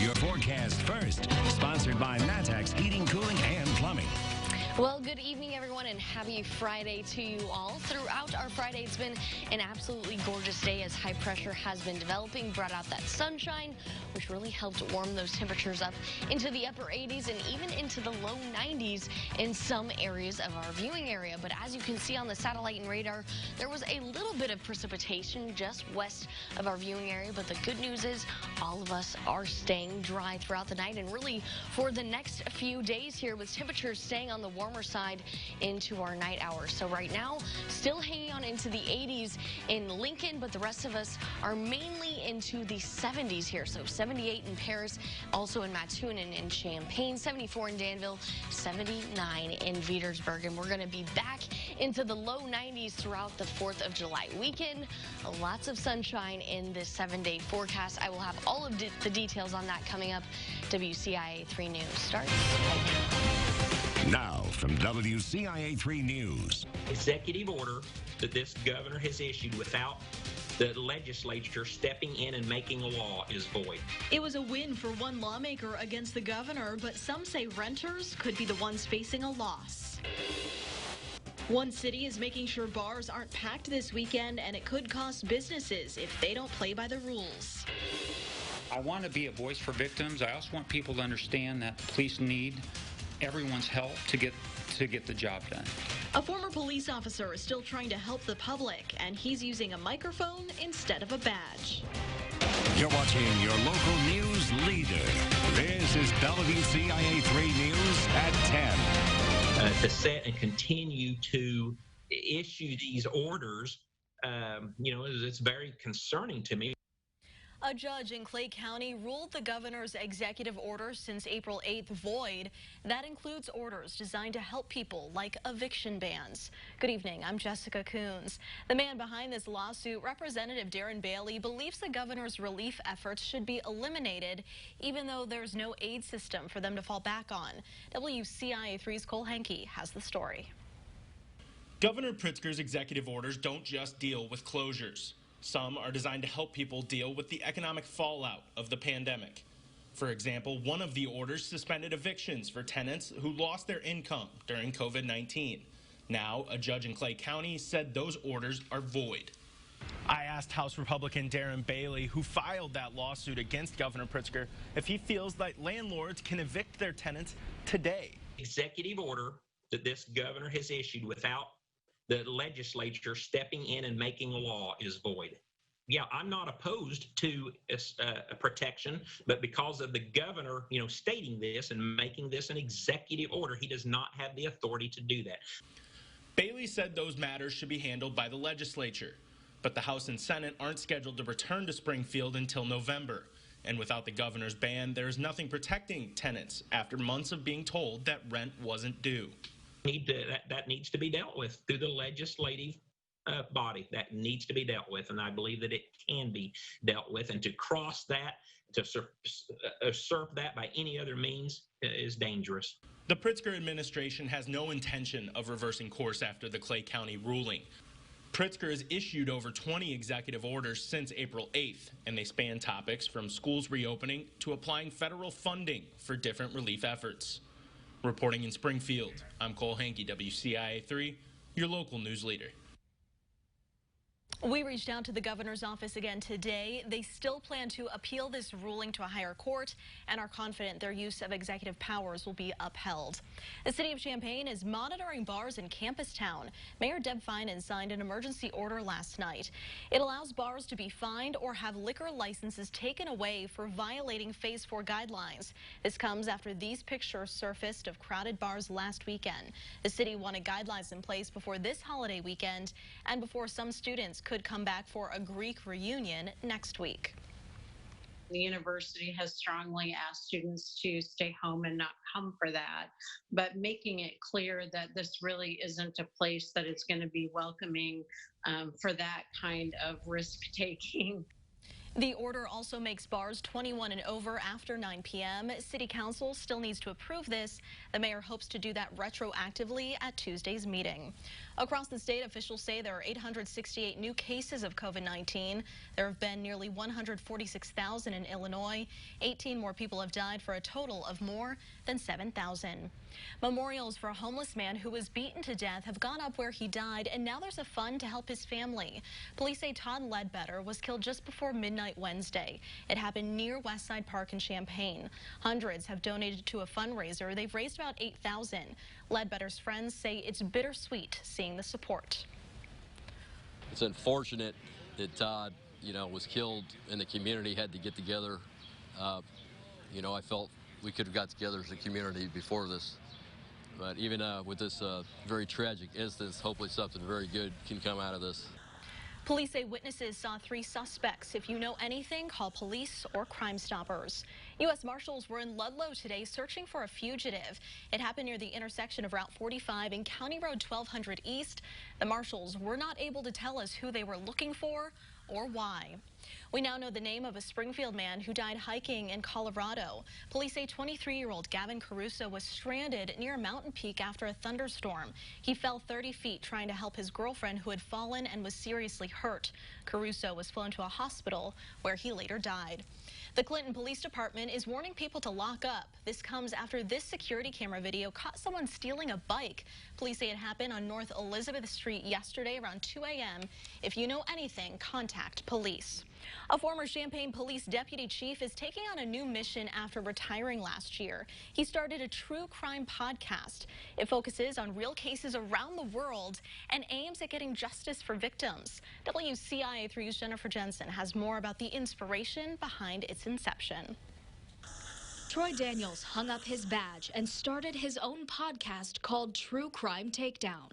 your forecast first. Sponsored by Matex Heating, Cooling, and Plumbing. Well, good evening, everyone, and happy Friday to you all. Throughout our Friday, it's been an absolutely gorgeous day as high pressure has been developing, brought out that sunshine, which really helped warm those temperatures up into the upper 80s and even into the low 90s in some areas of our viewing area. But as you can see on the satellite and radar, there was a little bit of precipitation just west of our viewing area. But the good news is all of us are staying dry throughout the night and really for the next few days here, with temperatures staying on the warmer side into our night hours. So right now, still hanging on into the 80s in Lincoln, but the rest of us are mainly into the 70s here. So 78 in Paris, also in Mattoon and in Champaign, 74 in Danville, 79 in Petersburg. And we're going to be back into the low 90s throughout the 4th of July weekend. Lots of sunshine in this 7-day forecast. I will have all of the details on that coming up. WCIA 3 News starts. Now from WCIA 3 News. Executive order that this governor has issued without the legislature stepping in and making a law is void. It was a win for one lawmaker against the governor, but some say renters could be the ones facing a loss. One city is making sure bars aren't packed this weekend, and it could cost businesses if they don't play by the rules. I want to be a voice for victims. I also want people to understand that the police need everyone's help to get the job done. A former police officer is still trying to help the public, and he's using a microphone instead of a badge. You're watching your local news leader. This is WCIA 3 News at 10. To set and continue to issue these orders, it's very concerning to me. A judge in Clay County ruled the governor's executive order since April 8th void. That includes orders designed to help people like eviction bans. Good evening, I'm Jessica Coons. The man behind this lawsuit, Representative Darren Bailey, believes the governor's relief efforts should be eliminated, even though there's no aid system for them to fall back on. WCIA 3's Cole Henke has the story. Governor Pritzker's executive orders don't just deal with closures. Some are designed to help people deal with the economic fallout of the pandemic. For example, one of the orders suspended evictions for tenants who lost their income during COVID-19. Now, a judge in Clay County said those orders are void. I asked House Republican Darren Bailey, who filed that lawsuit against Governor Pritzker, if he feels that landlords can evict their tenants today. Executive order that this governor has issued without the legislature stepping in and making a law is void. Yeah, I'm not opposed to a protection, but because of the governor, stating this and making this an executive order, he does not have the authority to do that. Bailey said those matters should be handled by the legislature, but the House and Senate aren't scheduled to return to Springfield until November. And without the governor's ban, there is nothing protecting tenants after months of being told that rent wasn't due. That needs to be dealt with through the legislative body. That needs to be dealt with, and I believe that it can be dealt with. And to cross that, to usurp that by any other means is dangerous. The Pritzker administration has no intention of reversing course after the Clay County ruling. Pritzker has issued over 20 executive orders since April 8th, and they span topics from schools reopening to applying federal funding for different relief efforts. Reporting in Springfield, I'm Cole Henke, WCIA 3, your local news leader. We reached out to the governor's office again today. They still plan to appeal this ruling to a higher court and are confident their use of executive powers will be upheld. The city of Champaign is monitoring bars in Campus Town. Mayor Deb Finan signed an emergency order last night. It allows bars to be fined or have liquor licenses taken away for violating Phase 4 guidelines. This comes after these pictures surfaced of crowded bars last weekend. The city wanted guidelines in place before this holiday weekend and before some students could come back for a Greek reunion next week. The university has strongly asked students to stay home and not come for that, but making it clear that this really isn't a place that it's going to be welcoming for that kind of risk taking. The order also makes bars 21 and over after 9 p.m. City Council still needs to approve this. The mayor hopes to do that retroactively at Tuesday's meeting. Across the state, officials say there are 868 new cases of COVID-19. There have been nearly 146,000 in Illinois. 18 more people have died for a total of more than 7,000. Memorials for a homeless man who was beaten to death have gone up where he died, and now there's a fund to help his family. Police say Todd Ledbetter was killed just before midnight Wednesday. It happened near Westside Park in Champaign. Hundreds have donated to a fundraiser. They've raised about $8,000. Ledbetter's friends say it's bittersweet seeing the support. It's unfortunate that Todd, was killed and the community had to get together. I felt we could have got together as a community before this. But even with this very tragic instance, hopefully something very good can come out of this. Police say witnesses saw 3 suspects. If you know anything, call police or Crime Stoppers. U.S. Marshals were in Ludlow today searching for a fugitive. It happened near the intersection of Route 45 and County Road 1200 East. The Marshals were not able to tell us who they were looking for or why. We now know the name of a Springfield man who died hiking in Colorado. Police say 23-year-old Gavin Caruso was stranded near a mountain peak after a thunderstorm. He fell 30 feet trying to help his girlfriend who had fallen and was seriously hurt. Caruso was flown to a hospital where he later died. The Clinton Police Department is warning people to lock up. This comes after this security camera video caught someone stealing a bike. Police say it happened on North Elizabeth Street yesterday around 2 a.m. If you know anything, contact police. A former Champaign police deputy chief is taking on a new mission after retiring last year. He started a true crime podcast. It focuses on real cases around the world and aims at getting justice for victims. WCIA 3's Jennifer Jensen has more about the inspiration behind its inception. Troy Daniels hung up his badge and started his own podcast called True Crime Takedown.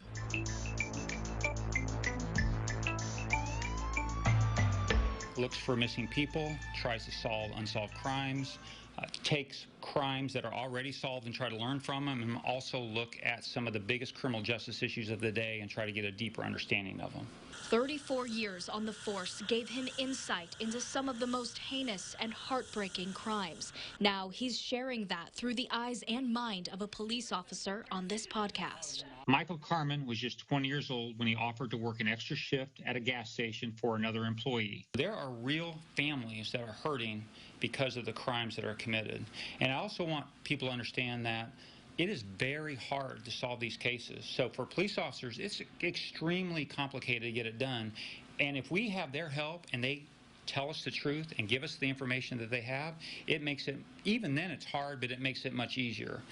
Looks for missing people, tries to solve unsolved crimes, takes crimes that are already solved and try to learn from them, and also look at some of the biggest criminal justice issues of the day and try to get a deeper understanding of them. 34 years on the force gave him insight into some of the most heinous and heartbreaking crimes. Now he's sharing that through the eyes and mind of a police officer on this podcast. Michael Carmen was just 20 years old when he offered to work an extra shift at a gas station for another employee. There are real families that are hurting because of the crimes that are committed. And I also want people to understand that it is very hard to solve these cases. So for police officers, it's extremely complicated to get it done. And if we have their help and they tell us the truth and give us the information that they have, it makes it, even then it's hard, but it makes it much easier.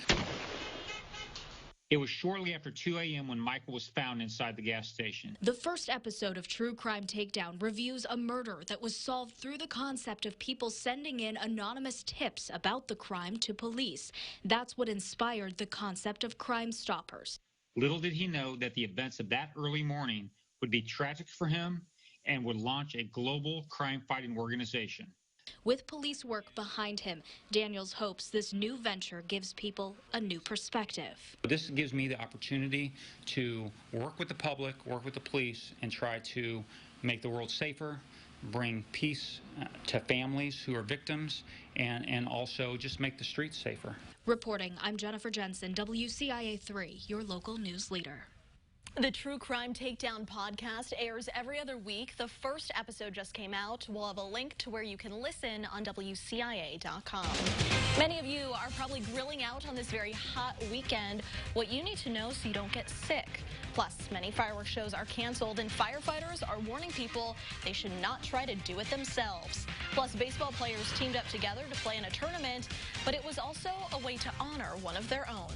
It was shortly after 2 a.m. when Michael was found inside the gas station. The first episode of True Crime Takedown reviews a murder that was solved through the concept of people sending in anonymous tips about the crime to police. That's what inspired the concept of Crime Stoppers. Little did he know that the events of that early morning would be tragic for him and would launch a global crime-fighting organization. With police work behind him, Daniels hopes this new venture gives people a new perspective. This gives me the opportunity to work with the public, work with the police, and try to make the world safer, bring peace to families who are victims, and also just make the streets safer. Reporting, I'm Jennifer Jensen, WCIA 3, your local news leader. The True Crime Takedown podcast airs every other week. The first episode just came out. We'll have a link to where you can listen on WCIA.com. Many of you are probably grilling out on this very hot weekend. What you need to know so you don't get sick. Plus, many fireworks shows are canceled, and firefighters are warning people they should not try to do it themselves. Plus, baseball players teamed up together to play in a tournament, but it was also a way to honor one of their own.